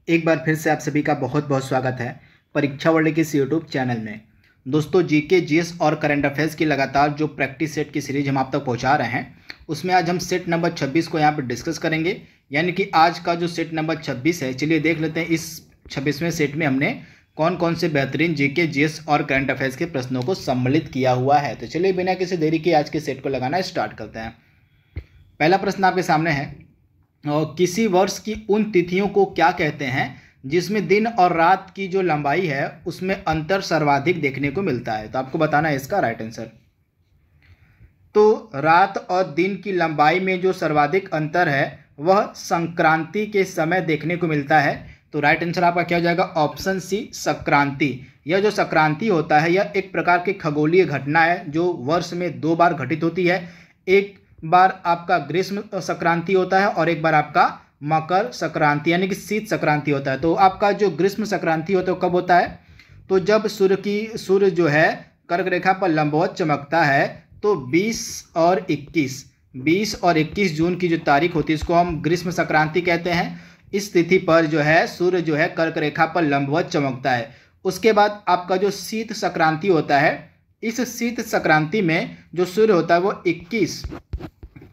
एक बार फिर से आप सभी का बहुत बहुत स्वागत है परीक्षा वर्ल्ड के इस यूट्यूब चैनल में। दोस्तों, जीके, जीएस और करंट अफेयर्स की लगातार जो प्रैक्टिस सेट की सीरीज हम आप तक पहुंचा रहे हैं, उसमें आज हम सेट नंबर 26 को यहां पर डिस्कस करेंगे। यानी कि आज का जो सेट नंबर 26 है, चलिए देख लेते हैं इस 26वें सेट में हमने कौन कौन से बेहतरीन जीके, जीएस और करंट अफेयर्स के प्रश्नों को सम्मिलित किया हुआ है। तो चलिए बिना किसी देरी के आज के सेट को लगाना स्टार्ट करते हैं। पहला प्रश्न आपके सामने है, और किसी वर्ष की उन तिथियों को क्या कहते हैं जिसमें दिन और रात की जो लंबाई है उसमें अंतर सर्वाधिक देखने को मिलता है। तो आपको बताना है इसका राइट आंसर। तो रात और दिन की लंबाई में जो सर्वाधिक अंतर है वह संक्रांति के समय देखने को मिलता है। तो राइट आंसर आपका क्या हो जाएगा? Option C, Sankranti. यह जो संक्रांति होता है यह एक प्रकार की खगोलीय घटना है जो वर्ष में 2 बार घटित होती है। एक बार आपका ग्रीष्म संक्रांति होता है और एक बार आपका मकर संक्रांति यानी कि शीत संक्रांति होता है। तो आपका जो ग्रीष्म संक्रांति होता है कब होता है? तो जब सूर्य जो है कर्क रेखा पर लंबवत चमकता है, तो 20 और 21 जून की जो तारीख होती है इसको हम ग्रीष्म संक्रांति कहते हैं। इस तिथि पर जो है सूर्य जो है कर्क रेखा पर लंबवत चमकता है। उसके बाद आपका जो शीत संक्रांति होता है, इस शीत संक्रांति में जो सूर्य होता है वो 21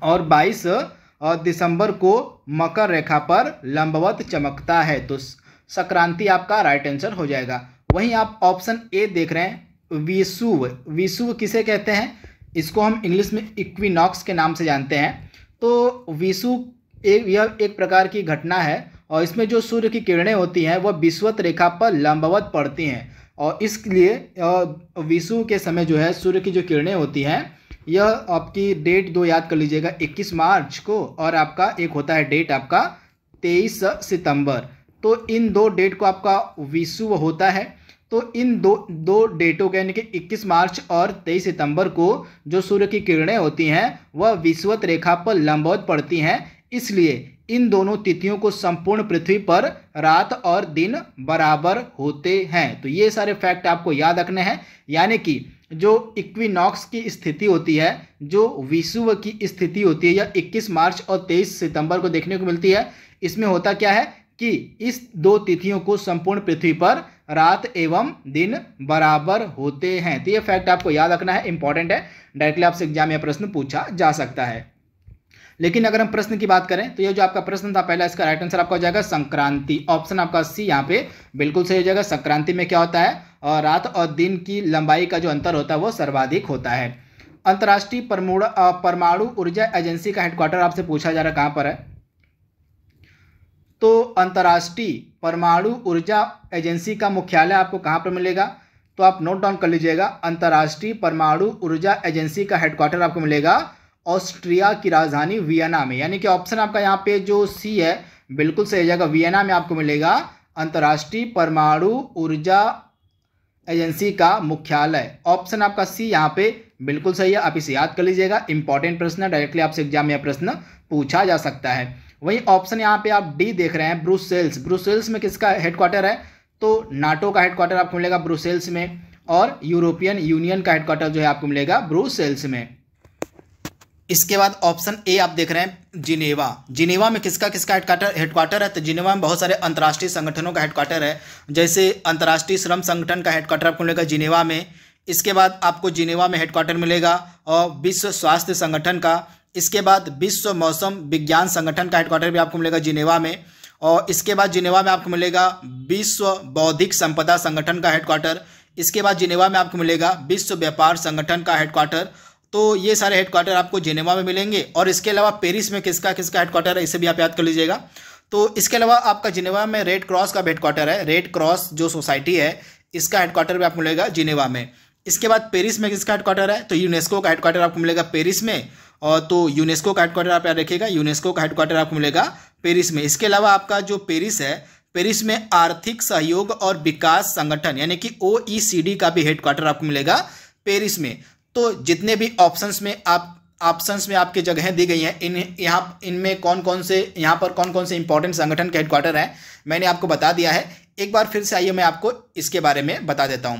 और 22 दिसंबर को मकर रेखा पर लंबवत चमकता है। तो संक्रांति आपका राइट आंसर हो जाएगा। वहीं आप ऑप्शन ए देख रहे हैं, विषुव। विषुव किसे कहते हैं? इसको हम इंग्लिश में इक्विनॉक्स के नाम से जानते हैं। तो विषुव यह एक प्रकार की घटना है और इसमें जो सूर्य की किरणें होती हैं वह विषुवत रेखा पर लंबवत पड़ती हैं और इसलिए विषुव के समय जो है सूर्य की जो किरणें होती हैं, यह आपकी डेट 2 याद कर लीजिएगा, 21 मार्च को, और आपका एक होता है डेट आपका 23 सितंबर। तो इन 2 डेट को आपका विषुव होता है। तो इन दो डेटों के यानी कि 21 मार्च और 23 सितंबर को जो सूर्य की किरणें होती हैं वह विषुवत रेखा पर लंबवत पड़ती हैं। इसलिए इन दोनों तिथियों को संपूर्ण पृथ्वी पर रात और दिन बराबर होते हैं। तो ये सारे फैक्ट आपको याद रखने हैं। यानी कि जो इक्विनॉक्स की स्थिति होती है, जो विषुव की स्थिति होती है, यह 21 मार्च और 23 सितंबर को देखने को मिलती है। इसमें होता क्या है कि इस 2 तिथियों को संपूर्ण पृथ्वी पर रात एवं दिन बराबर होते हैं। तो ये फैक्ट आपको याद रखना है, इंपॉर्टेंट है, डायरेक्टली आपसे एग्जाम में प्रश्न पूछा जा सकता है। लेकिन अगर हम प्रश्न की बात करें तो ये जो आपका प्रश्न था पहला, इसका राइट आंसर आपका हो जाएगा संक्रांति। ऑप्शन आपका सी यहाँ पे बिल्कुल सही हो जाएगा। संक्रांति में क्या होता है, और रात और दिन की लंबाई का जो अंतर होता है वो सर्वाधिक होता है। अंतर्राष्ट्रीय परमाणु ऊर्जा एजेंसी का हेडक्वार्टर आपसे पूछा जा रहा है कहाँ पर है? तो अंतर्राष्ट्रीय परमाणु ऊर्जा एजेंसी का मुख्यालय आपको कहाँ पर मिलेगा? तो आप नोट डाउन कर लीजिएगा। अंतर्राष्ट्रीय परमाणु ऊर्जा एजेंसी का हेडक्वार्टर आपको मिलेगा ऑस्ट्रिया की राजधानी वियना में। यानी कि ऑप्शन आपका यहाँ पे जो सी है बिल्कुल सही हो जाएगा। वियना में आपको मिलेगा अंतर्राष्ट्रीय परमाणु ऊर्जा एजेंसी का मुख्यालय। ऑप्शन आपका सी यहाँ पे बिल्कुल सही है, आप इसे याद कर लीजिएगा। इंपॉर्टेंट प्रश्न है, डायरेक्टली आपसे एग्जाम में प्रश्न पूछा जा सकता है। वहीं ऑप्शन यहाँ पे आप डी देख रहे हैं, ब्रुसेल्स। ब्रुसेल्स में किसका हेडक्वार्टर है? तो नाटो का हेडक्वार्टर आपको मिलेगा ब्रुसेल्स में, और यूरोपियन यूनियन का हेडक्वार्टर जो है आपको मिलेगा ब्रुसेल्स में। इसके बाद ऑप्शन ए आप देख रहे हैं, जिनेवा। जिनेवा में किसका हेडक्वार्टर है? तो जिनेवा में बहुत सारे अंतर्राष्ट्रीय संगठनों का हेडक्वार्टर है, जैसे अंतर्राष्ट्रीय श्रम संगठन का हेडक्वार्टर आपको मिलेगा जिनेवा में। इसके बाद आपको जिनेवा में हेडक्वार्टर मिलेगा और विश्व स्वास्थ्य संगठन का। इसके बाद विश्व मौसम विज्ञान संगठन का हेडक्वार्टर भी आपको मिलेगा जिनेवा में। और इसके बाद जिनेवा में आपको मिलेगा विश्व बौद्धिक संपदा संगठन का हेडक्वार्टर। इसके बाद जिनेवा में आपको मिलेगा विश्व व्यापार संगठन का हेडक्वार्टर। तो ये सारे हेडक्वार्टर आपको जिनेवा में मिलेंगे। और इसके अलावा पेरिस में किसका हेडक्वार्टर है, इसे भी आप याद कर लीजिएगा। तो इसके अलावा आपका जिनेवा में रेड क्रॉस का हेडक्वार्टर है। रेड क्रॉस जो सोसाइटी है इसका हेडक्वार्टर भी आपको मिलेगा जिनेवा में। इसके बाद पेरिस में किसका हेडक्वार्टर है? तो यूनेस्को का हेडक्वार्टर आपको मिलेगा पेरिस में। और तो यूनेस्को का हेडक्वार्टर आप याद रखिएगा, यूनेस्को का हेडक्वार्टर आपको मिलेगा पेरिस में। इसके अलावा आपका जो पेरिस है, पेरिस में आर्थिक सहयोग और विकास संगठन यानी कि OECD का भी हेडक्वार्टर आपको मिलेगा पेरिस में। तो जितने भी ऑप्शंस में आपके जगहें दी गई हैं, इनमें कौन कौन से इंपॉर्टेंट संगठन के हेडक्वार्टर हैं मैंने आपको बता दिया है। एक बार फिर से आइए मैं आपको इसके बारे में बता देता हूं।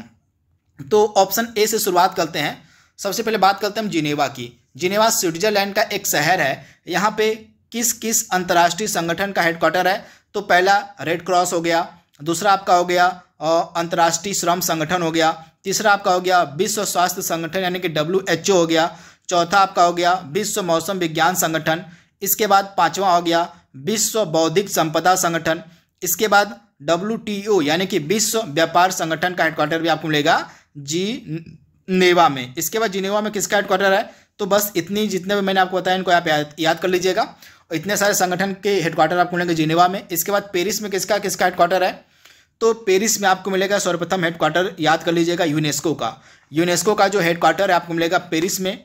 तो ऑप्शन ए से शुरुआत करते हैं। सबसे पहले बात करते हैं हम जिनेवा की। जिनेवा स्विट्जरलैंड का एक शहर है। यहाँ पे किस किस अंतर्राष्ट्रीय संगठन का हेडक्वार्टर है? तो पहला रेड क्रॉस हो गया, दूसरा आपका हो गया अंतर्राष्ट्रीय श्रम संगठन हो गया, तीसरा आपका हो गया विश्व स्वास्थ्य संगठन यानी कि WHO हो गया, चौथा आपका हो गया विश्व मौसम विज्ञान संगठन, इसके बाद पांचवा हो गया विश्व बौद्धिक संपदा संगठन, इसके बाद WTO यानी कि विश्व व्यापार संगठन का हेडक्वार्टर भी आपको मिलेगा जिनेवा में। इसके बाद जिनेवा में किसका हेडक्वार्टर है? तो बस इतनी जितने भी मैंने आपको बताया इनको आप याद कर लीजिएगा। और इतने सारे संगठन के हेडक्वार्टर आपको मिलेंगे जिनेवा में। इसके बाद पेरिस में किसका हेडक्वार्टर है? तो पेरिस में आपको मिलेगा सर्वप्रथम हेडक्वार्टर, याद कर लीजिएगा, यूनेस्को का। यूनेस्को का जो हेडक्वार्टर है आपको मिलेगा पेरिस में।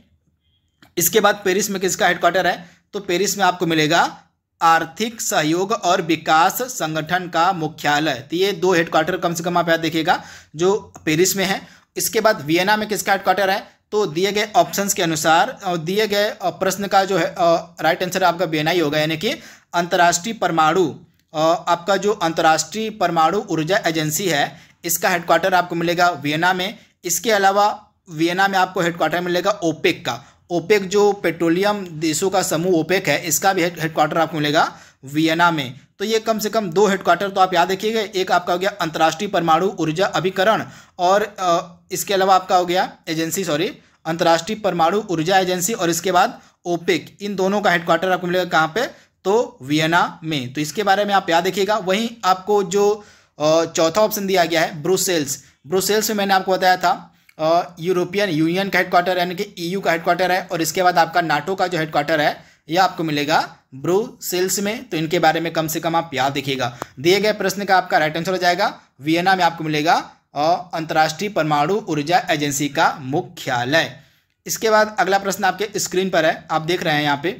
इसके बाद पेरिस में किसका हेडक्वार्टर है? तो पेरिस में आपको मिलेगा आर्थिक सहयोग और विकास संगठन का मुख्यालय। तो ये दो हेडक्वार्टर कम से कम आप याद देखिएगा जो पेरिस में है। इसके बाद वियना में किसका हेडक्वार्टर है? तो दिए गए ऑप्शंस के अनुसार और दिए गए प्रश्न का जो है राइट आंसर आपका वियना ही होगा, यानी कि अंतर्राष्ट्रीय परमाणु आपका जो अंतर्राष्ट्रीय परमाणु ऊर्जा एजेंसी है इसका हेडक्वार्टर आपको मिलेगा वियना में। इसके अलावा वियना में आपको हेडक्वार्टर मिलेगा ओपेक का। ओपेक जो पेट्रोलियम देशों का समूह ओपेक है इसका भी हेडक्वार्टर आपको मिलेगा वियना में। तो ये कम से कम दो हेडक्वार्टर तो आप याद रखिएगा। एक आपका हो गया अंतर्राष्ट्रीय परमाणु ऊर्जा अभिकरण और इसके अलावा आपका हो गया अंतर्राष्ट्रीय परमाणु ऊर्जा एजेंसी और इसके बाद ओपेक। इन दोनों का हेडक्वार्टर आपको मिलेगा कहाँ पे? तो वियना में। तो इसके बारे में आप याद रखिएगा। वहीं आपको जो चौथा ऑप्शन दिया गया है ब्रुसेल्स, ब्रुसेल्स में मैंने आपको बताया था यूरोपियन यूनियन का हेडक्वार्टर यानी कि EU का हेडक्वार्टर है। और इसके बाद आपका नाटो का जो हेडक्वार्टर है यह आपको मिलेगा ब्रुसेल्स में। तो इनके बारे में कम से कम आप याद रखिएगा। दिए गए प्रश्न का आपका राइट आंसर हो जाएगा वियना में आपको मिलेगा अंतर्राष्ट्रीय परमाणु ऊर्जा एजेंसी का मुख्यालय। इसके बाद अगला प्रश्न आपके स्क्रीन पर है, आप देख रहे हैं यहाँ पे।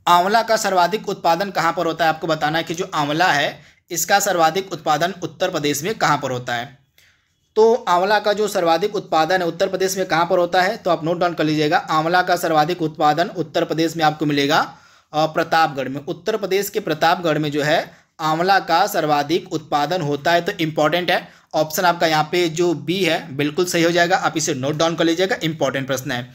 आंवला का सर्वाधिक उत्पादन कहाँ पर होता है? आपको बताना है कि जो आंवला है इसका सर्वाधिक उत्पादन उत्तर प्रदेश में कहाँ पर होता है। तो आंवला का जो सर्वाधिक उत्पादन है उत्तर प्रदेश में कहाँ पर होता है? तो आप नोट डाउन कर लीजिएगा। आंवला का सर्वाधिक उत्पादन उत्तर प्रदेश में आपको मिलेगा प्रतापगढ़ में। उत्तर प्रदेश के प्रतापगढ़ में जो है आंवला का सर्वाधिक उत्पादन होता है। तो इंपॉर्टेंट है ऑप्शन आपका यहाँ पे जो बी है बिल्कुल सही हो जाएगा। आप इसे नोट डाउन कर लीजिएगा, इंपॉर्टेंट प्रश्न है।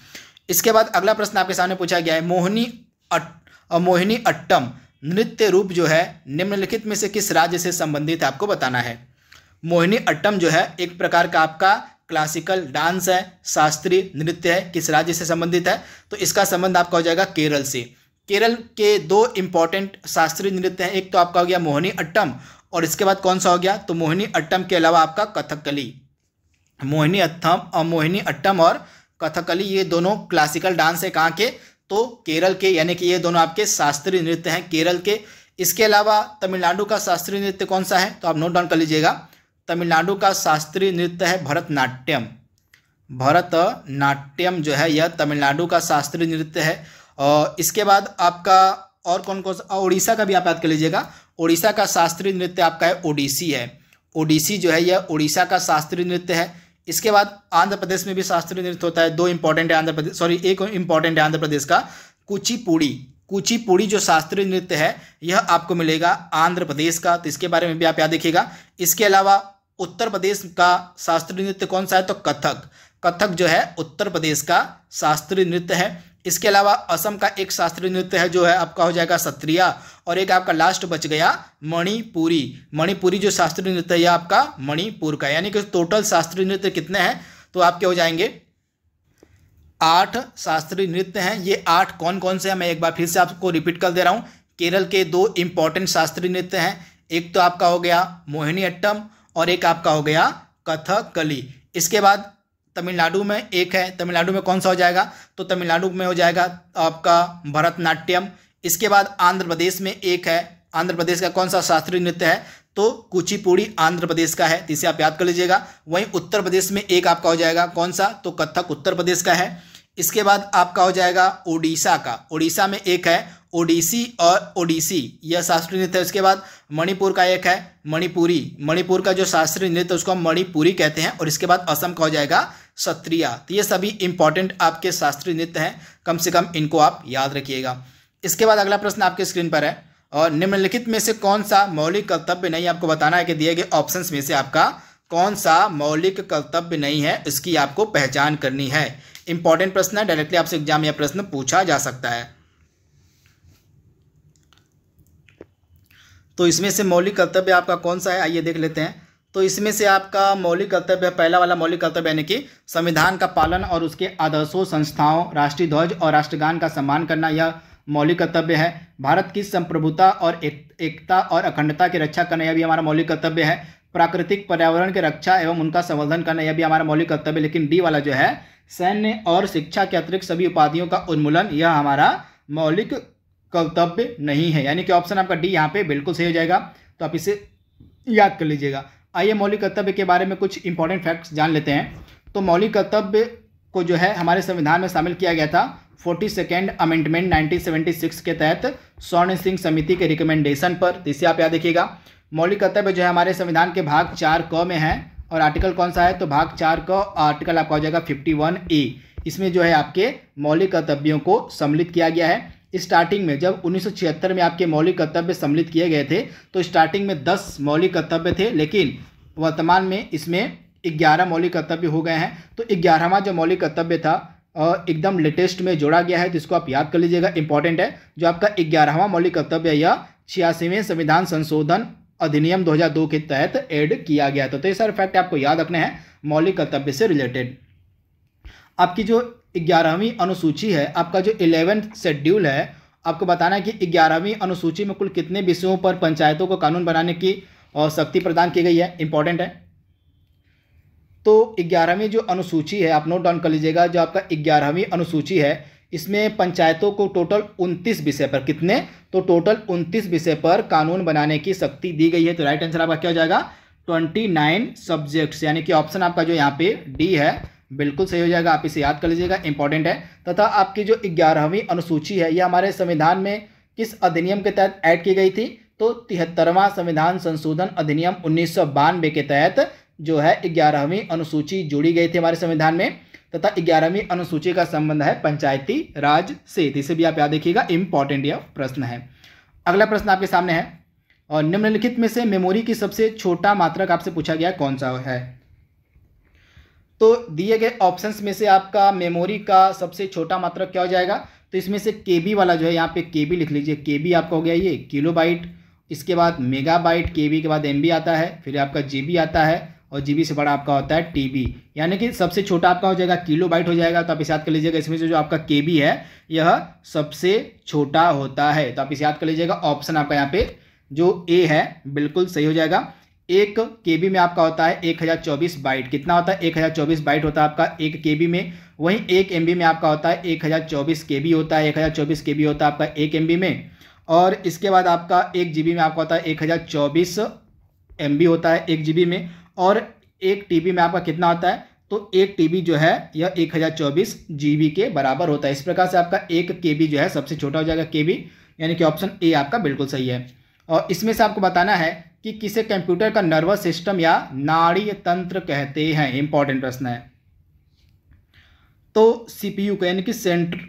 इसके बाद अगला प्रश्न आपके सामने पूछा गया है मोहिनी अट्टम नृत्य रूप जो है निम्नलिखित में से किस राज्य से संबंधित है? आपको बताना है। मोहिनी अट्टम जो है एक प्रकार का आपका क्लासिकल डांस है, शास्त्रीय नृत्य है, किस राज्य से संबंधित है? तो इसका संबंध आपका हो जाएगा केरल से। केरल के दो इंपॉर्टेंट शास्त्रीय नृत्य हैं, एक तो आपका हो गया मोहिनी अट्टम और इसके बाद कौन सा हो गया? तो मोहिनी अट्टम के अलावा आपका कथकली। मोहिनी अट्टम और कथकली ये दोनों क्लासिकल डांस है कहाँ के? तो केरल के, यानी कि ये दोनों आपके शास्त्रीय नृत्य हैं केरल के। इसके अलावा तमिलनाडु का शास्त्रीय नृत्य कौन सा है? तो आप नोट डाउन कर लीजिएगा। तमिलनाडु का शास्त्रीय नृत्य है भरतनाट्यम। भरतनाट्यम जो है यह तमिलनाडु का शास्त्रीय नृत्य है। और इसके बाद आपका और कौन कौन सा? उड़ीसा का भी आप याद कर लीजिएगा। उड़ीसा का शास्त्रीय नृत्य आपका है ओडिसी है। ओडिसी जो है यह उड़ीसा का शास्त्रीय नृत्य है। इसके बाद आंध्र प्रदेश में भी शास्त्रीय नृत्य होता है। दो इंपॉर्टेंट है एक इंपॉर्टेंट है आंध्र प्रदेश का कुचिपुड़ी। कुचिपुड़ी जो शास्त्रीय नृत्य है यह आपको मिलेगा आंध्र प्रदेश का। तो इसके बारे में भी आप याद रखिएगा। इसके अलावा उत्तर प्रदेश का शास्त्रीय नृत्य कौन सा है? तो कथक जो है उत्तर प्रदेश का शास्त्रीय नृत्य है। इसके अलावा असम का एक शास्त्रीय नृत्य है जो है आपका हो जाएगा सत्रिया। और एक आपका लास्ट बच गया मणिपुरी। मणिपुरी जो शास्त्रीय नृत्य है यह आपका मणिपुर का। यानी कि टोटल शास्त्रीय नृत्य कितने हैं? तो आपके हो जाएंगे 8 शास्त्रीय नृत्य हैं। ये 8 कौन कौन से हैं मैं एक बार फिर से आपको रिपीट कर दे रहा हूँ। केरल के दो इंपॉर्टेंट शास्त्रीय नृत्य हैं, एक तो आपका हो गया मोहिनी अट्टम और एक आपका हो गया कथकली। इसके बाद तमिलनाडु में एक है, तमिलनाडु में कौन सा हो जाएगा? तो तमिलनाडु में हो जाएगा आपका भरतनाट्यम। इसके बाद आंध्र प्रदेश में एक है, आंध्र प्रदेश का कौन सा शास्त्रीय नृत्य है? तो कुचिपुड़ी आंध्र प्रदेश का है, इसे आप याद कर लीजिएगा। वहीं उत्तर प्रदेश में एक आपका हो जाएगा कौन सा? तो कथक उत्तर प्रदेश का है। इसके बाद आपका हो जाएगा उड़ीसा का, उड़ीसा में एक है ओडिसी और ओडिसी यह शास्त्रीय नृत्य है। उसके बाद मणिपुर का एक है मणिपुरी, मणिपुर का जो शास्त्रीय नृत्य उसको हम मणिपुरी कहते हैं। और इसके बाद असम का हो जाएगा सत्रिया। तो ये सभी इंपॉर्टेंट आपके शास्त्रीय नृत्य हैं, कम से कम इनको आप याद रखिएगा। इसके बाद अगला प्रश्न आपके स्क्रीन पर है और निम्नलिखित में से कौन सा मौलिक कर्तव्य नहीं, आपको बताना है कि दिए गए ऑप्शंस में से आपका कौन सा मौलिक कर्तव्य नहीं है, इसकी आपको पहचान करनी है। इंपॉर्टेंट प्रश्न है, डायरेक्टली आपसे एग्जाम में यह प्रश्न पूछा जा सकता है। तो इसमें से मौलिक कर्तव्य आपका कौन सा है, आइए देख लेते हैं। तो इसमें से आपका मौलिक कर्तव्य, पहला वाला मौलिक कर्तव्य यानी कि संविधान का पालन और उसके आदर्शों, संस्थाओं, राष्ट्रीय ध्वज और राष्ट्रगान का सम्मान करना, यह मौलिक कर्तव्य है। भारत की संप्रभुता और एकता और अखंडता की रक्षा करना, यह भी हमारा मौलिक कर्तव्य है। प्राकृतिक पर्यावरण की रक्षा एवं उनका संवर्धन करना, यह भी हमारा मौलिक कर्तव्य। लेकिन डी वाला जो है सैन्य और शिक्षा के अतिरिक्त सभी उपाधियों का उन्मूलन, यह हमारा मौलिक कर्तव्य नहीं है, यानी कि ऑप्शन आपका डी यहाँ पे बिल्कुल सही हो जाएगा। तो आप इसे याद कर लीजिएगा। आइए मौलिक कर्तव्य के बारे में कुछ इंपॉर्टेंट फैक्ट्स जान लेते हैं। तो मौलिक कर्तव्य को जो है हमारे संविधान में शामिल किया गया था 42nd अमेंडमेंट 1976 के तहत स्वर्ण सिंह समिति के रिकमेंडेशन पर। तो इसे आप याद रखिएगा। मौलिक कर्तव्य जो है हमारे संविधान के भाग 4 क में है और आर्टिकल कौन सा है, तो भाग 4 क आर्टिकल आपका हो जाएगा 51A। इसमें जो है आपके मौलिक कर्तव्यों को सम्मिलित किया गया है। स्टार्टिंग में जब 1976 में आपके मौलिक कर्तव्य सम्मिलित किए गए थे तो स्टार्टिंग में 10 मौलिक कर्तव्य थे, लेकिन वर्तमान में इसमें 11 मौलिक कर्तव्य हो गए हैं। तो 11वां जो मौलिक कर्तव्य था एकदम लेटेस्ट में जोड़ा गया है, तो इसको आप याद कर लीजिएगा, इंपॉर्टेंट है। जो आपका 11वां मौलिक कर्तव्य है यह 86वें संविधान संशोधन अधिनियम 2002 के तहत ऐड किया गया था। तो ये सारे फैक्ट आपको याद रखने हैं मौलिक कर्तव्य से रिलेटेड। आपकी जो 11वीं अनुसूची है, आपका जो 11th शेड्यूल है, आपको बताना है कि 11वीं अनुसूची में कुल कितने विषयों पर पंचायतों को कानून बनाने की शक्ति प्रदान की गई है, इंपॉर्टेंट है। तो 11वीं जो अनुसूची है आप नोट डाउन कर लीजिएगा। जो आपका 11वीं अनुसूची है इसमें पंचायतों को टोटल 29 विषय पर, कितने, तो टोटल 29 विषय पर कानून बनाने की शक्ति दी गई है। तो राइट आंसर आपका क्या हो जाएगा, 29 सब्जेक्ट्स, यानी कि ऑप्शन आपका जो यहाँ पे डी है बिल्कुल सही हो जाएगा। आप इसे याद कर लीजिएगा, इंपॉर्टेंट है। तथा आपकी जो 11वीं अनुसूची है यह हमारे संविधान में किस अधिनियम के तहत ऐड की गई थी, तो 73वां संविधान संशोधन अधिनियम 1992 के तहत जो है 11वीं अनुसूची जोड़ी गई थी हमारे संविधान में। तथा 11वीं अनुसूची का संबंध है पंचायती राज से। इसे भी आप याद रखिएगा, इंपॉर्टेंट यह प्रश्न है। अगला प्रश्न आपके सामने है, और निम्नलिखित में से मेमोरी की सबसे छोटा मात्रक आपसे पूछा गया कौन सा है। तो दिए गए ऑप्शंस में से आपका मेमोरी का सबसे छोटा मात्रक क्या हो जाएगा, तो इसमें से केबी वाला जो है यहाँ पे केबी लिख लीजिए। केबी आपका हो गया ये किलोबाइट, इसके बाद मेगाबाइट, केबी के बाद एमबी आता है, फिर आपका जीबी आता है और जीबी से बड़ा आपका होता है टीबी, यानी कि सबसे छोटा आपका हो जाएगा किलोबाइट हो जाएगा। तो आप इसे याद कर लीजिएगा, इसमें से जो आपका केबी है यह सबसे छोटा होता है। तो आप इसे याद कर लीजिएगा, ऑप्शन आपका यहाँ पे जो ए है बिल्कुल सही हो जाएगा। एक केबी में आपका होता है 1024 बाइट, कितना होता है 1024 बाइट होता है आपका एक केबी में। वहीं एक एमबी में आपका होता है 1024 केबी होता है, 1024 केबी होता है आपका एक एमबी में। और इसके बाद आपका एक जीबी में आपका होता है 1024 एमबी होता है एक जीबी में। और एक टीबी में आपका कितना होता है, तो एक टीबी जो है यह 1024 जीबी के बराबर होता है। इस प्रकार से आपका एक केबी जो है सबसे छोटा हो जाएगा केबी, यानी कि ऑप्शन ए आपका बिल्कुल सही है। और इसमें से आपको बताना है कि किसे कंप्यूटर का नर्वस सिस्टम या नाड़ी तंत्र कहते हैं, इंपॉर्टेंट प्रश्न है। तो सीपीयू को यानी कि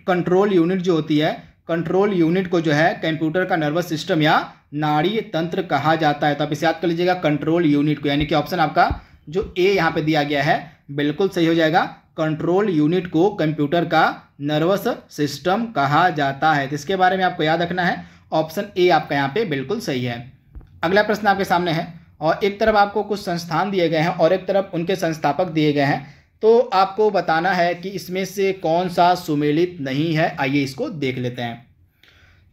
कंट्रोल यूनिट जो होती है, कंट्रोल यूनिट को जो है कंप्यूटर का नर्वस सिस्टम या नाड़ी तंत्र कहा जाता है। तो आप इसे याद कर लीजिएगा, कंट्रोल यूनिट को, यानी कि ऑप्शन आपका जो ए यहाँ पे दिया गया है बिल्कुल सही हो जाएगा। कंट्रोल यूनिट को कंप्यूटर का नर्वस सिस्टम कहा जाता है। तो इसके बारे में आपको याद रखना है, ऑप्शन ए आपका यहाँ पे बिल्कुल सही है। अगला प्रश्न आपके सामने है, और एक तरफ आपको कुछ संस्थान दिए गए हैं और एक तरफ उनके संस्थापक दिए गए हैं। तो आपको बताना है कि इसमें से कौन सा सुमेलित नहीं है। आइए इसको देख लेते हैं।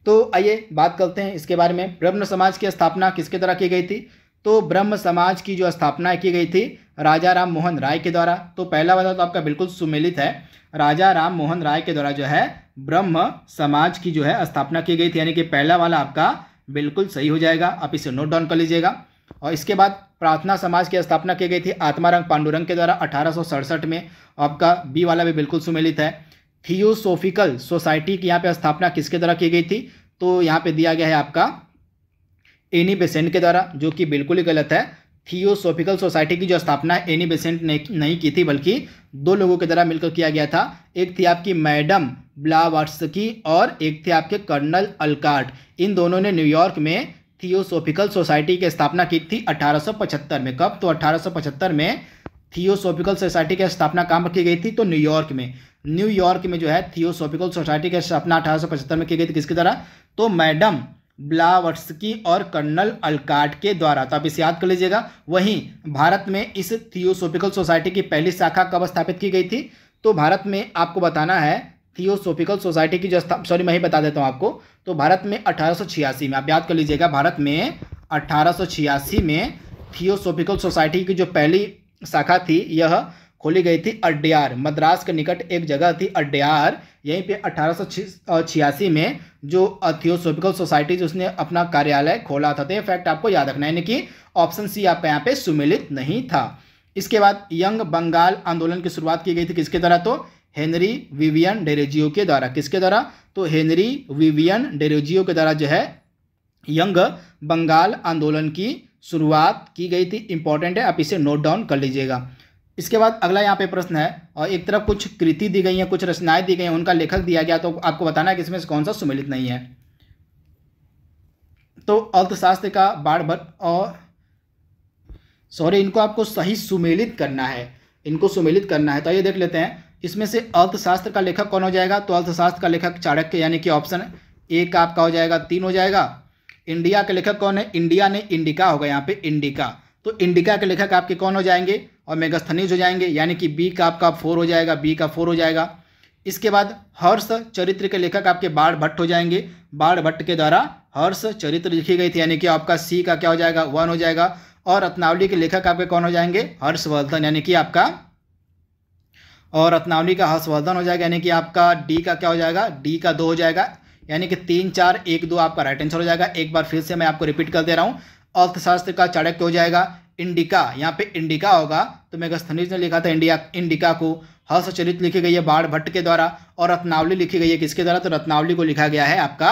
तो आइए बात करते हैं इसके बारे में। ब्रह्म समाज की स्थापना किसके द्वारा की गई थी, तो ब्रह्म समाज की जो स्थापना की गई थी राजा राम मोहन राय के द्वारा। तो पहला वाला तो आपका बिल्कुल सुमेलित है, राजा राम मोहन राय के द्वारा जो है ब्रह्म समाज की जो है स्थापना की गई थी, यानी कि पहला वाला आपका बिल्कुल सही हो जाएगा। आप इसे नोट डाउन कर लीजिएगा। और इसके बाद प्रार्थना समाज की स्थापना की गई थी आत्मारंग पांडुरंग के द्वारा 1867 में, आपका बी वाला भी बिल्कुल सुमेलित है। थियोसोफिकल सोसाइटी की यहाँ पे स्थापना किसके द्वारा की गई थी, तो यहाँ पे दिया गया है आपका एनी बेसेंट के द्वारा, जो कि बिल्कुल ही गलत है। थियोसोफिकल सोसाइटी की जो स्थापना है एनी बेसेंट ने नहीं की थी, बल्कि दो लोगों के द्वारा मिलकर किया गया था। एक थी आपकी मैडम ब्लावाट्स्की और एक थे आपके कर्नल अल्कार्ट। इन दोनों ने न्यूयॉर्क में थियोसोफिकल सोसाइटी की स्थापना की थी 1875 में। कब, तो 1875 में थियोसोफिकल सोसाइटी की स्थापना कहाँ पर की गई थी, तो न्यूयॉर्क में। न्यूयॉर्क में जो है थियोसोफिकल सोसाइटी की स्थापना 1875 में की गई थी, किसके द्वारा, तो मैडम ब्लावत्स्की और कर्नल अल्काट के द्वारा। तो आप इसे याद कर लीजिएगा। वहीं भारत में इस थियोसॉफिकल सोसाइटी की पहली शाखा कब स्थापित की गई थी? तो भारत में आपको बताना है थियोसॉफिकल सोसाइटी की जो मैं ही बता देता हूँ आपको। तो भारत में 1886 में, आप याद कर लीजिएगा, भारत में 1886 में थियोसॉफिकल सोसाइटी की जो पहली शाखा थी यह खोली गई थी अड्यार, मद्रास के निकट एक जगह थी अड्यार। यहीं पे 1886 में जो थियोसॉफिकल सोसाइटी उसने अपना कार्यालय खोला था। तो ये फैक्ट आपको याद रखना है, यानी कि ऑप्शन सी आपका यहाँ पे सुमेलित नहीं था। इसके बाद यंग बंगाल आंदोलन की शुरुआत की गई थी किसके द्वारा? तो हेनरी विवियन डेरोजियो के द्वारा। किसके द्वारा? तो हेनरी विवियन डेरोजियो के द्वारा जो है यंग बंगाल आंदोलन की शुरुआत की गई थी। इंपॉर्टेंट है, आप इसे नोट डाउन कर लीजिएगा। इसके बाद अगला यहाँ पे प्रश्न है, और एक तरफ कुछ कृति दी गई है, कुछ रचनाएं दी गई हैं, उनका लेखक दिया गया, तो आपको बताना है कि इसमें से कौन सा सुमेलित नहीं है। तो अर्थशास्त्र का इनको आपको सही सुमेलित करना है, इनको सुमेलित करना है। तो ये देख लेते हैं, इसमें से अर्थशास्त्र का लेखक कौन हो जाएगा? तो अर्थशास्त्र का लेखक चाणक्य, यानी कि ऑप्शन ए का आपका हो जाएगा 3 हो जाएगा। इंडिया के लेखक कौन है? इंडिया ने इंडिका होगा यहाँ पे, इंडिका। तो इंडिका के लेखक आपके कौन हो जाएंगे? और मेगास्थनीज हो जाएंगे, यानी कि बी का आपका 4 हो जाएगा, बी का 4 हो जाएगा। इसके बाद हर्ष चरित्र के लेखक आपके बाणभट्ट हो जाएंगे, बाणभट्ट के द्वारा हर्ष चरित्र लिखी गई थी, यानी कि आपका सी का क्या हो जाएगा? 1 हो जाएगा। और रत्नावली के लेखक आपके कौन हो जाएंगे? हर्षवर्धन, यानी कि आपका, और रत्नावली का हर्षवर्धन हो जाएगा, यानी कि आपका डी का क्या हो जाएगा? डी का 2 हो जाएगा, यानी कि 3, 4, 1, 2 आपका राइट आंसर हो जाएगा। एक बार फिर से मैं आपको रिपीट कर दे रहा हूँ, अर्थशास्त्र का चाणक्य हो जाएगा, इंडिका, यहाँ पे इंडिका होगा, तो मेगास्थनीज ने लिखा था इंडिका को। हर्षचरित लिखी गई है बाणभट्ट के द्वारा, और रत्नावली लिखी गई है किसके द्वारा? तो रत्नावली को लिखा गया है आपका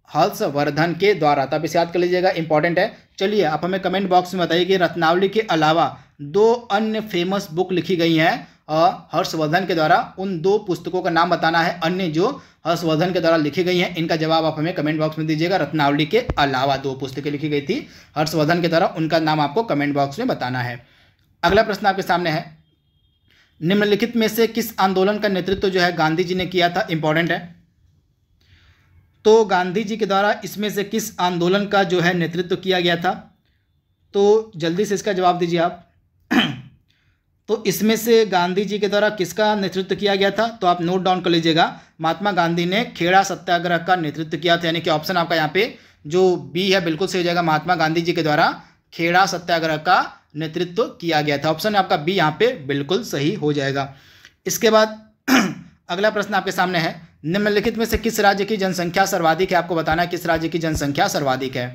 हर्षवर्धन के द्वारा। तो आप इसे याद कर लीजिएगा, इंपॉर्टेंट है। चलिए आप हमें कमेंट बॉक्स में बताइए कि रत्नावली के अलावा 2 अन्य फेमस बुक लिखी गई हैं हर्षवर्धन के द्वारा, उन 2 पुस्तकों का नाम बताना है अन्य जो हर्षवर्धन के द्वारा लिखी गई हैं। इनका जवाब आप हमें कमेंट बॉक्स में दीजिएगा। रत्नावली के अलावा 2 पुस्तकें लिखी गई थी हर्षवर्धन के द्वारा, उनका नाम आपको कमेंट बॉक्स में बताना है। अगला प्रश्न आपके सामने है, निम्नलिखित में से किस आंदोलन का नेतृत्व जो है गांधी जी ने किया था? इंपॉर्टेंट है। तो गांधी जी के द्वारा इसमें से किस आंदोलन का जो है नेतृत्व किया गया था? तो जल्दी से इसका जवाब दीजिए आप। तो इसमें से गांधी जी के द्वारा किसका नेतृत्व किया गया था? तो आप नोट डाउन कर लीजिएगा, महात्मा गांधी ने खेड़ा सत्याग्रह का नेतृत्व किया था, यानी कि ऑप्शन आपका यहाँ पे जो बी है बिल्कुल सही हो जाएगा। महात्मा गांधी जी के द्वारा खेड़ा सत्याग्रह का नेतृत्व किया गया था, ऑप्शन आपका बी यहाँ पे बिल्कुल सही हो जाएगा। इसके बाद अगला प्रश्न आपके सामने है, निम्नलिखित में से किस राज्य की जनसंख्या सर्वाधिक है? आपको बताना है किस राज्य की जनसंख्या सर्वाधिक है।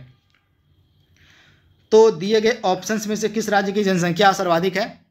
तो दिए गए ऑप्शंस में से किस राज्य की जनसंख्या सर्वाधिक है?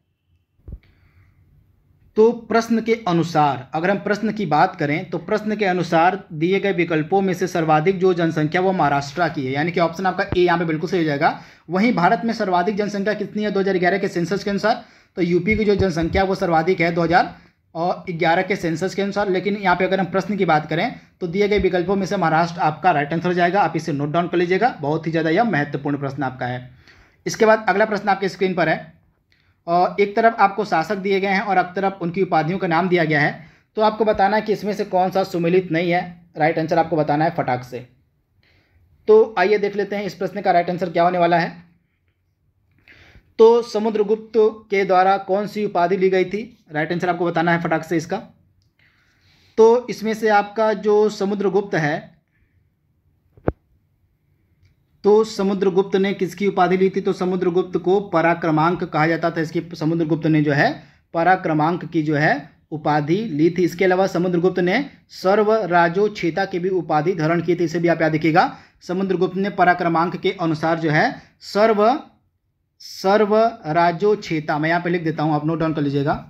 तो प्रश्न के अनुसार, अगर हम प्रश्न की बात करें तो प्रश्न के अनुसार दिए गए विकल्पों में से सर्वाधिक जो जनसंख्या वो महाराष्ट्र की है, यानी कि ऑप्शन आपका ए यहाँ पे बिल्कुल सही हो जाएगा। वहीं भारत में सर्वाधिक जनसंख्या कितनी है 2011 के सेंसस के अनुसार? तो यूपी की जो जनसंख्या वो सर्वाधिक है 2011 के सेंसस के अनुसार। लेकिन यहाँ पे अगर हम प्रश्न की बात करें तो दिए गए विकल्पों में से महाराष्ट्र आपका राइट आंसर हो जाएगा। आप इसे नोट डाउन कर लीजिएगा, बहुत ही ज़्यादा यह महत्वपूर्ण प्रश्न आपका है। इसके बाद अगला प्रश्न आपके स्क्रीन पर है, और एक तरफ आपको शासक दिए गए हैं और एक तरफ उनकी उपाधियों का नाम दिया गया है। तो आपको बताना है कि इसमें से कौन सा सुमेलित नहीं है। राइट आंसर आपको बताना है फटाक से। तो आइए देख लेते हैं इस प्रश्न का राइट आंसर क्या होने वाला है। तो समुद्रगुप्त के द्वारा कौन सी उपाधि ली गई थी? राइट आंसर आपको बताना है फटाक से इसका। तो इसमें से आपका जो समुद्रगुप्त है, तो समुद्रगुप्त ने किसकी उपाधि ली थी? तो समुद्रगुप्त को पराक्रमांक कहा जाता था। इसकी समुद्रगुप्त ने जो है पराक्रमांक की जो है उपाधि ली थी। इसके अलावा समुद्रगुप्त ने सर्वराजोछेता की भी उपाधि धारण की थी, इसे भी आप याद रखिएगा। समुद्रगुप्त ने पराक्रमांक के अनुसार जो है सर्वराजोछेता, मैं यहाँ पे लिख देता हूँ, आप नोट डाउन कर लीजिएगा,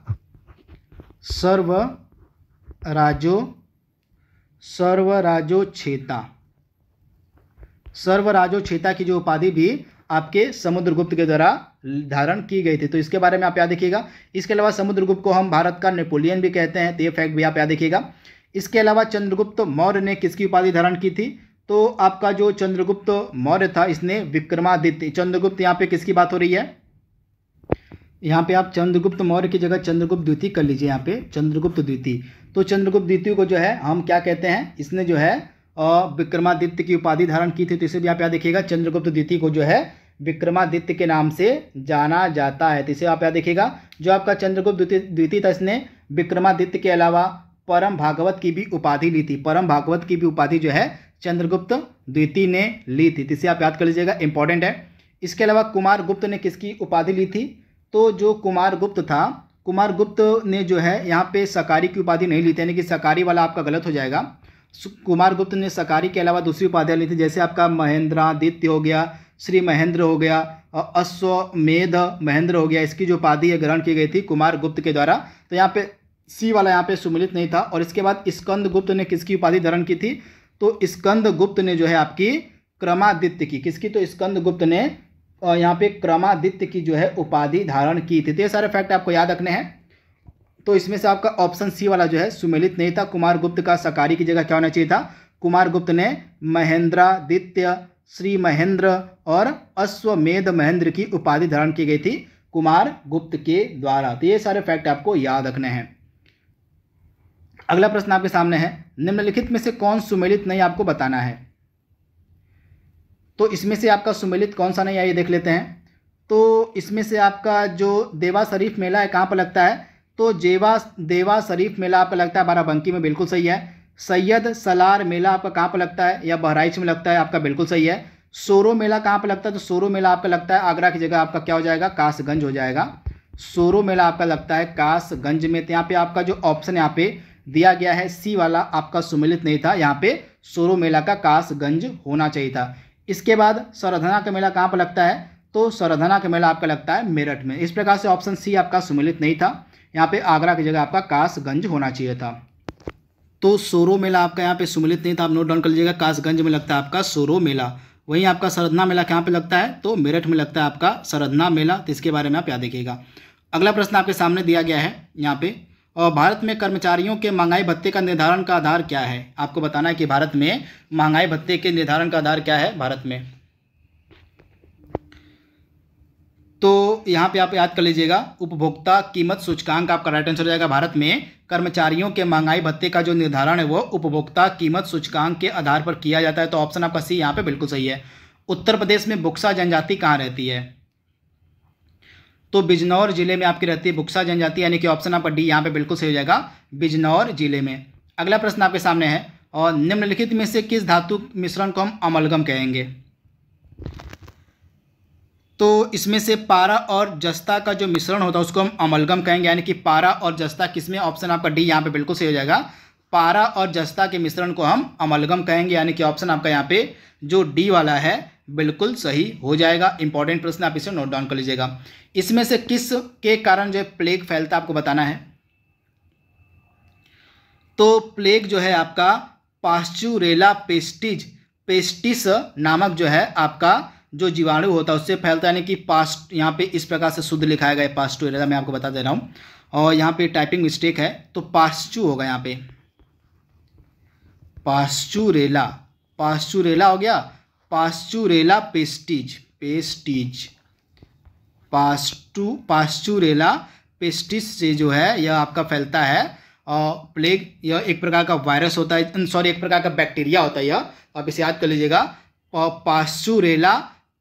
सर्वराजोछेता की जो उपाधि भी आपके समुद्रगुप्त के द्वारा धारण की गई थी। तो इसके बारे में आप याद रखिएगा। इसके अलावा समुद्रगुप्त को हम भारत का नेपोलियन भी कहते हैं, तो ये फैक्ट भी आप याद रखिएगा। इसके अलावा चंद्रगुप्त मौर्य ने किसकी उपाधि धारण की थी? तो आपका जो चंद्रगुप्त मौर्य था इसने विक्रमादित्य, चंद्रगुप्त यहाँ पे किसकी बात हो रही है? यहाँ पे आप चंद्रगुप्त मौर्य की जगह चंद्रगुप्त द्वितीय कर लीजिए, यहाँ पे चंद्रगुप्त द्वितीय। तो चंद्रगुप्त द्वितीय को जो है हम क्या कहते हैं? इसने जो है विक्रमादित्य की उपाधि धारण की थी, तो इसे भी आप याद देखिएगा। चंद्रगुप्त द्वितीय को जो है विक्रमादित्य के नाम से जाना जाता है, तो इसे आप याद देखिएगा। जो आपका चंद्रगुप्त द्वितीय था, इसने विक्रमादित्य के अलावा परम भागवत की भी उपाधि ली थी। परम भागवत की भी उपाधि जो है चंद्रगुप्त द्वितीय ने ली थी, तो इसे आप याद कर लीजिएगा, इंपॉर्टेंट है। इसके अलावा कुमारगुप्त ने किसकी उपाधि ली थी? तो जो कुमारगुप्त था, कुमारगुप्त ने जो है यहाँ पे सकारी की उपाधि नहीं ली थी, यानी कि सकारी वाला आपका गलत हो जाएगा। कुमारगुप्त ने सकारी के अलावा दूसरी उपाधियाँ ली थी, जैसे आपका महेंद्रादित्य हो गया, श्री महेंद्र हो गया, अश्वमेध महेंद्र हो गया। इसकी जो उपाधि है ग्रहण की गई थी कुमारगुप्त के द्वारा। तो यहाँ पे सी वाला यहाँ पे सुमिलित नहीं था। और इसके बाद स्कंदगुप्त ने किसकी उपाधि धारण की थी? तो स्कंदगुप्त ने जो है आपकी क्रमादित्य की, किसकी? तो स्कंदगुप्त ने यहाँ पे क्रमादित्य की जो है उपाधि धारण की थी। तो ये सारे फैक्ट आपको याद रखने हैं। तो इसमें से आपका ऑप्शन सी वाला जो है सुमेलित नहीं था। कुमारगुप्त का सकारी की जगह क्या होना चाहिए था? कुमारगुप्त ने महेंद्रादित्य, श्री महेंद्र और अश्वमेध महेंद्र की उपाधि धारण की गई थी कुमारगुप्त के द्वारा। तो ये सारे फैक्ट आपको याद रखने हैं। अगला प्रश्न आपके सामने है, निम्नलिखित में से कौन सुमेलित नहीं आपको बताना है। तो इसमें से आपका सुमेलित कौन सा नहीं है ये देख लेते हैं। तो इसमें से आपका जो देवा शरीफ मेला है कहाँ पर लगता है? तो देवा शरीफ मेला आपका लगता है बाराबंकी में, बिल्कुल सही है। सैयद सलार मेला आपका कहाँ पर लगता है? या बहराइच में लगता है, आपका बिल्कुल सही है। सोरो मेला कहाँ पर लगता है? तो सोरो मेला आपका लगता है आगरा की जगह, आपका क्या हो जाएगा? कासगंज हो जाएगा। सोरो मेला आपका लगता है कासगंज में। तो यहाँ पे आपका जो ऑप्शन यहाँ पे दिया गया है सी वाला आपका सुमेलित नहीं था। यहाँ पे सोरो मेला का कासगंज होना चाहिए था। इसके बाद सरधना का मेला कहाँ पर लगता है? तो सरधना का मेला आपका लगता है मेरठ में। इस प्रकार से ऑप्शन सी आपका सुमेलित नहीं था। यहाँ पे आगरा की जगह आपका कासगंज होना चाहिए था। तो सोरो मेला आपका यहाँ पे सुमेलित नहीं था, आप नोट डाउन कर लीजिएगा। कासगंज में लगता है आपका सोरो मेला। वहीं आपका सरधना मेला कहाँ पे लगता है? तो मेरठ में लगता है आपका सरधना मेला। तो इसके बारे में आप याद रखिएगा। अगला प्रश्न आपके सामने दिया गया है यहाँ पे, और भारत में कर्मचारियों के महंगाई भत्ते का निर्धारण का आधार क्या है? आपको बताना है कि भारत में महंगाई भत्ते के निर्धारण का आधार क्या है भारत में। तो यहाँ पे आप याद कर लीजिएगा, उपभोक्ता कीमत सूचकांक आपका राइट आंसर हो जाएगा। भारत में कर्मचारियों के महंगाई भत्ते का जो निर्धारण है वो उपभोक्ता कीमत सूचकांक के आधार पर किया जाता है। तो ऑप्शन आपका सी यहाँ पे बिल्कुल सही है। उत्तर प्रदेश में बुक्सा जनजाति कहाँ रहती है? तो बिजनौर जिले में आपकी रहती है बुक्सा जनजाति, यानी कि ऑप्शन आपका डी यहाँ पे बिल्कुल सही हो जाएगा, बिजनौर जिले में। अगला प्रश्न आपके सामने है, और निम्नलिखित में से किस धातु मिश्रण को हम अमलगम कहेंगे? तो इसमें से पारा और जस्ता का जो मिश्रण होता है उसको हम अमलगम कहेंगे, यानी कि पारा और जस्ता किसमें? ऑप्शन आपका डी यहाँ पे बिल्कुल सही हो जाएगा। पारा और जस्ता के मिश्रण को हम अमलगम कहेंगे, यानी कि ऑप्शन आपका यहाँ पे जो डी वाला है बिल्कुल सही हो जाएगा। इंपॉर्टेंट प्रश्न, आप इसे नोट डाउन कर लीजिएगा। इसमें से किस के कारण जो है प्लेग फैलता है आपको बताना है। तो प्लेग जो है आपका पास्चुरेला पेस्टिस नामक जो है आपका जो जीवाणु होता है उससे फैलता है, यानी कि पास्ट यहाँ पे इस प्रकार से शुद्ध लिखाया गया है पास्चुरेला, मैं आपको बता दे रहा हूँ। और यहाँ पे टाइपिंग मिस्टेक है, तो पास्चू होगा यहाँ पे, पास्चुरेला हो गया, पास्चुरेला पास्चुरेला पेस्टिस से जो है यह आपका फैलता है। और प्लेग यह एक प्रकार का वायरस होता है, सॉरी एक प्रकार का बैक्टीरिया होता है यह, आप इसे याद कर लीजिएगा। पास्चुरेला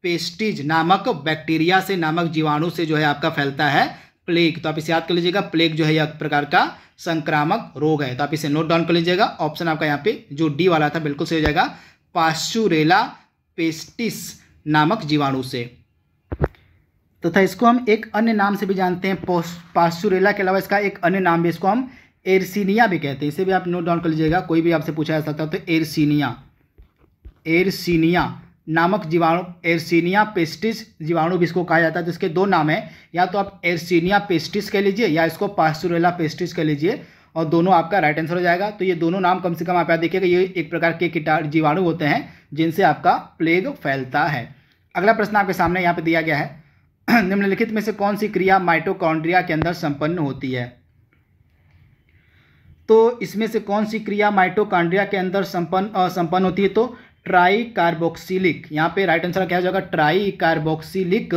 पेस्टिज नामक बैक्टीरिया से, नामक जीवाणु से जो है आपका फैलता है प्लेग। तो आप इसे याद कर लीजिएगा, प्लेग जो है यह प्रकार का संक्रामक रोग है। तो आप इसे नोट डाउन कर लीजिएगा। ऑप्शन आपका यहाँ पे जो डी वाला था बिल्कुल सही हो जाएगा, पास्चुरेला पेस्टिस नामक जीवाणु से। तथा इसको हम एक अन्य नाम से भी जानते हैं, पास्चुरेला के अलावा इसका एक अन्य नाम भी, इसको हम एर्सीनिया भी कहते हैं। इसे भी आप नोट डाउन कर लीजिएगा, कोई भी आपसे पूछा जा सकता है। तो एर्सीनिया नामक जीवाणु, एर्सीनिया पेस्टिस जीवाणु भी इसको कहा जाता है। तो इसके दो नाम है, या तो आप एर्सीनिया पेस्टिस कह लीजिए या इसको पास्चुरेला पेस्टिस कह लीजिए, और दोनों आपका राइट आंसर हो जाएगा। तो ये दोनों नाम कम से कम आप याद देखिएगा, ये एक प्रकार के जीवाणु होते हैं जिनसे आपका प्लेग फैलता है। अगला प्रश्न आपके सामने यहाँ पे दिया गया है, निम्नलिखित में से कौन सी क्रिया माइटोकॉन्ड्रिया के अंदर संपन्न होती है? तो इसमें से कौन सी क्रिया माइटोकॉन्ड्रिया के अंदर संपन्न होती है? तो ट्राई कार्बोक्सिलिक, यहाँ पे राइट आंसर क्या हो जाएगा, ट्राई कार्बोक्सिलिक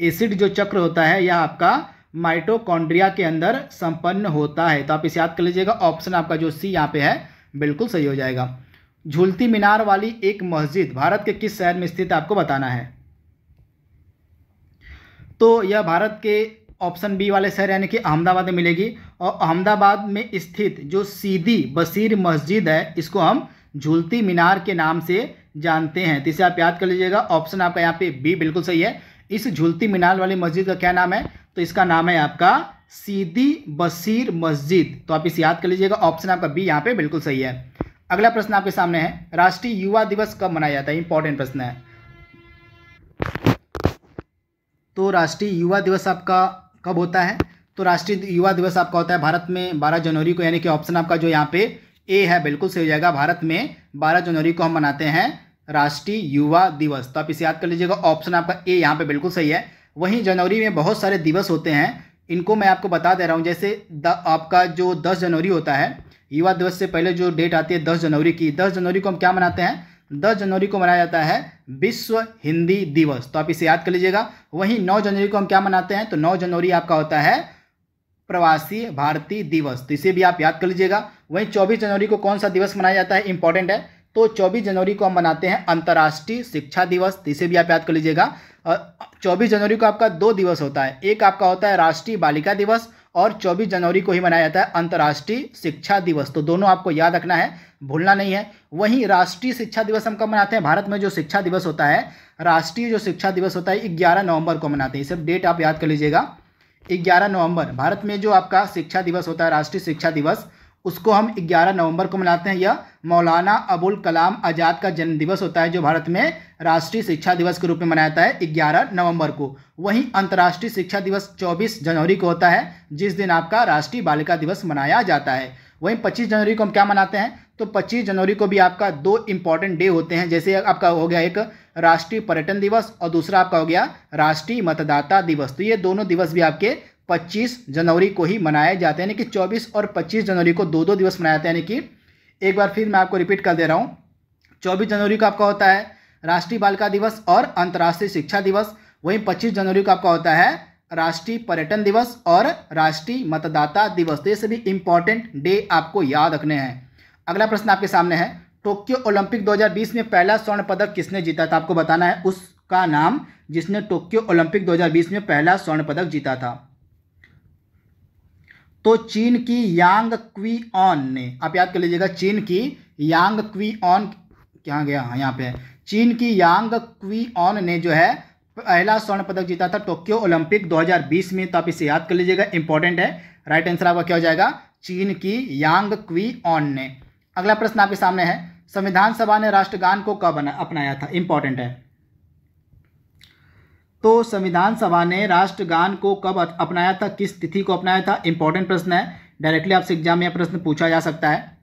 एसिड जो चक्र होता है यह आपका माइटोकॉन्ड्रिया के अंदर संपन्न होता है। तो आप इसे याद कर लीजिएगा। ऑप्शन आपका जो सी यहाँ पे है बिल्कुल सही हो जाएगा। झूलती मीनार वाली एक मस्जिद भारत के किस शहर में स्थित है, आपको बताना है। तो यह भारत के ऑप्शन बी वाले शहर यानी कि अहमदाबाद में मिलेगी। और अहमदाबाद में स्थित जो सीदी बशीर मस्जिद है इसको हम झूलती मीनार के नाम से जानते हैं। तो इसे आप याद कर लीजिएगा। ऑप्शन आपका यहाँ पे बी बिल्कुल सही है। इस झूलती मीनार वाली मस्जिद का क्या नाम है, तो इसका नाम है आपका सीदी बशीर मस्जिद। तो आप इसे याद कर लीजिएगा। ऑप्शन आपका बी यहाँ पे बिल्कुल सही है। अगला प्रश्न आपके सामने है, राष्ट्रीय युवा दिवस कब मनाया जाता है, इंपॉर्टेंट प्रश्न है। तो राष्ट्रीय युवा दिवस आपका कब होता है, तो राष्ट्रीय युवा दिवस आपका होता है भारत में 12 जनवरी को, यानी कि ऑप्शन आपका जो यहाँ पे ए है बिल्कुल सही हो जाएगा। भारत में 12 जनवरी को हम मनाते हैं राष्ट्रीय युवा दिवस। तो आप इसे याद कर लीजिएगा। ऑप्शन आपका ए यहाँ पे बिल्कुल सही है। वहीं जनवरी में बहुत सारे दिवस होते हैं, इनको मैं आपको बता दे रहा हूँ। जैसे आपका जो 10 जनवरी होता है, युवा दिवस से पहले जो डेट आती है 10 जनवरी की, 10 जनवरी को हम क्या मनाते हैं, 10 जनवरी को मनाया जाता है विश्व हिंदी दिवस। तो आप इसे याद कर लीजिएगा। वहीं 9 जनवरी को हम क्या मनाते हैं, तो 9 जनवरी आपका होता है प्रवासी भारतीय दिवस। तो इसे भी आप याद कर लीजिएगा। वहीं 24 जनवरी को कौन सा दिवस मनाया जाता है, इंपॉर्टेंट है। तो 24 जनवरी को हम मनाते हैं अंतर्राष्ट्रीय शिक्षा दिवस। तो इसे भी आप याद कर लीजिएगा। 24 जनवरी को आपका 2 दिवस होता है, एक आपका होता है राष्ट्रीय बालिका दिवस और 24 जनवरी को ही मनाया जाता है अंतर्राष्ट्रीय शिक्षा दिवस। तो दोनों आपको याद रखना है, भूलना नहीं है। वहीं राष्ट्रीय शिक्षा दिवस हम कब मनाते हैं, भारत में जो शिक्षा दिवस होता है, राष्ट्रीय जो शिक्षा दिवस होता है 11 नवंबर को मनाते हैं। ये सब डेट आप याद कर लीजिएगा। 11 नवंबर भारत में जो आपका शिक्षा दिवस होता है, राष्ट्रीय शिक्षा दिवस, उसको हम 11 नवंबर को मनाते हैं। यह मौलाना अबुल कलाम आज़ाद का जन्म दिवस होता है, जो भारत में राष्ट्रीय शिक्षा दिवस के रूप में मनाया जाता है 11 नवंबर को। वहीं अंतर्राष्ट्रीय शिक्षा दिवस 24 जनवरी को होता है, जिस दिन आपका राष्ट्रीय बालिका दिवस मनाया जाता है। वहीं 25 जनवरी को हम क्या मनाते हैं, तो 25 जनवरी को भी आपका 2 इंपॉर्टेंट डे होते हैं। जैसे आपका हो गया एक राष्ट्रीय पर्यटन दिवस और दूसरा आपका हो गया राष्ट्रीय मतदाता दिवस। तो ये दोनों दिवस भी आपके 25 जनवरी को ही मनाए जाते हैं, यानी कि 24 और 25 जनवरी को 2-2 दिवस मनाए जाते हैं। यानी कि एक बार फिर मैं आपको रिपीट कर दे रहा हूँ। 24 जनवरी को आपका होता है राष्ट्रीय बालिका दिवस और अंतर्राष्ट्रीय शिक्षा दिवस। वहीं 25 जनवरी को आपका होता है राष्ट्रीय पर्यटन दिवस और राष्ट्रीय मतदाता दिवस। तो ये सभी इंपॉर्टेंट डे आपको याद रखने हैं। अगला प्रश्न आपके सामने है, टोक्यो ओलंपिक 2020 में पहला स्वर्ण पदक किसने जीता था, आपको बताना है उसका नाम जिसने टोक्यो ओलंपिक 2020 में पहला स्वर्ण पदक जीता था। तो चीन की यांग क्विऑन ने, आप याद कर लीजिएगा, चीन की यांग क्विऑन, क्या गया, हाँ यहाँ पे है, चीन की यांग क्विऑन ने जो है पहला स्वर्ण पदक जीता था टोक्यो ओलंपिक 2020 में। तो आप इसे याद कर लीजिएगा, इंपॉर्टेंट है। राइट आंसर आपका क्या हो जाएगा, चीन की यांग क्विऑन ने। अगला प्रश्न आपके सामने है, संविधान सभा ने राष्ट्रगान को कब अपनाया था, इंपॉर्टेंट है। तो संविधान सभा ने राष्ट्रगान को कब अपनाया था, किस तिथि को अपनाया था, इंपॉर्टेंट प्रश्न है। डायरेक्टली आपसे एग्जाम में यह प्रश्न पूछा जा सकता है।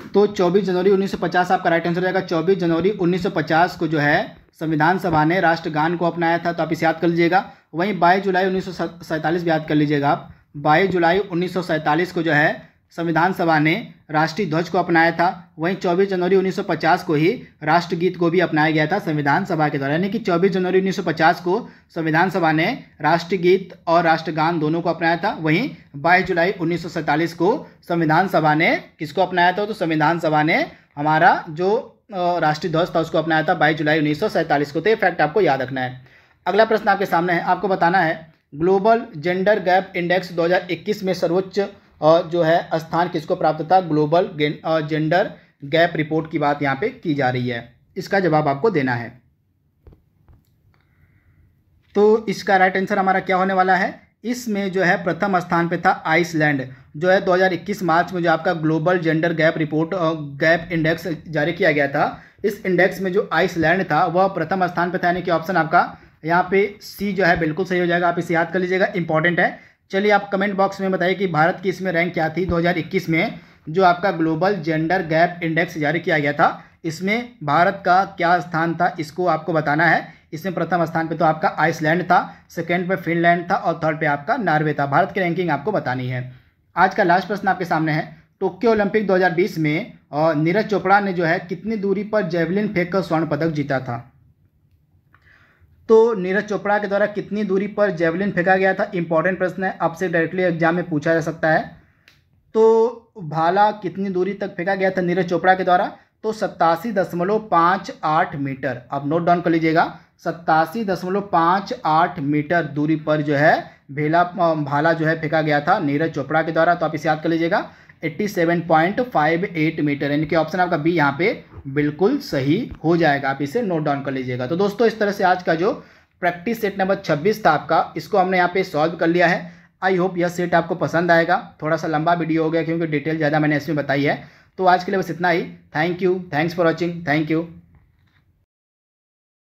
तो 24 जनवरी 1950 आपका राइट आंसर हो जाएगा। 24 जनवरी 1950 को जो है संविधान सभा ने राष्ट्रगान को अपनाया था। तो आप इसे याद कर लीजिएगा। वहीं 22 जुलाई 1947 भी याद कर लीजिएगा आप। 22 जुलाई 1947 को जो है संविधान सभा ने राष्ट्रीय ध्वज को अपनाया था। वहीं 24 जनवरी 1950 को ही राष्ट्रगीत को भी अपनाया गया था संविधान सभा के द्वारा। यानी कि 24 जनवरी 1950 को संविधान सभा ने राष्ट्रगीत और राष्ट्रगान दोनों को अपनाया था। वहीं 22 जुलाई 1947 को संविधान सभा ने किसको अपनाया था, तो संविधान सभा ने हमारा जो राष्ट्रीय ध्वज था उसको अपनाया था 22 जुलाई 1947 को। तो ये फैक्ट आपको याद रखना है। अगला प्रश्न आपके सामने है, आपको बताना है ग्लोबल जेंडर गैप इंडेक्स 2021 में सर्वोच्च जो है स्थान किसको प्राप्त था, ग्लोबल जेंडर गैप रिपोर्ट की बात यहाँ पे की जा रही है। इसका जवाब आपको देना है। तो इसका राइट आंसर हमारा क्या होने वाला है, इसमें जो है प्रथम स्थान पे था आइसलैंड। जो है 2021 मार्च में जो आपका global gender gap report gap index जारी किया गया था, इस इंडेक्स में जो आइसलैंड था वह प्रथम स्थान पे था। यानी कि ऑप्शन आपका यहाँ पे सी जो है बिल्कुल सही हो जाएगा। आप इसे याद कर लीजिएगा, इंपॉर्टेंट है। चलिए आप कमेंट बॉक्स में बताइए कि भारत की इसमें रैंक क्या थी 2021 में जो आपका ग्लोबल जेंडर गैप इंडेक्स जारी किया गया था, इसमें भारत का क्या स्थान था, इसको आपको बताना है। इसमें प्रथम स्थान पे तो आपका आइसलैंड था, सेकंड पे फिनलैंड था और थर्ड पे आपका नॉर्वे था। भारत की रैंकिंग आपको बतानी है। आज का लास्ट प्रश्न आपके सामने है, टोक्यो ओलंपिक 2020 में नीरज चोपड़ा ने जो है कितनी दूरी पर जेवलिन फेंक कर स्वर्ण पदक जीता था। तो नीरज चोपड़ा के द्वारा कितनी दूरी पर जेवलिन फेंका गया था, इंपॉर्टेंट प्रश्न है, आपसे डायरेक्टली एग्जाम में पूछा जा सकता है। तो भाला कितनी दूरी तक फेंका गया था नीरज चोपड़ा के द्वारा? तो 87.58 मीटर। अब नोट डाउन कर लीजिएगा, 87.58 मीटर दूरी पर जो है भाला जो है फेंका गया था नीरज चोपड़ा के द्वारा। तो आप इसे याद कर लीजिएगा, 87.58 मीटर, यानी कि ऑप्शन आपका बी यहाँ पे बिल्कुल सही हो जाएगा। आप इसे नोट डाउन कर लीजिएगा। तो दोस्तों इस तरह से आज का जो प्रैक्टिस सेट नंबर 26 था आपका, इसको हमने यहाँ पे सॉल्व कर लिया है। आई होप यह सेट आपको पसंद आएगा। थोड़ा सा लंबा वीडियो हो गया क्योंकि डिटेल ज़्यादा मैंने इसमें बताई है। तो आज के लिए बस इतना ही। Thank you, thanks for watching, thank you.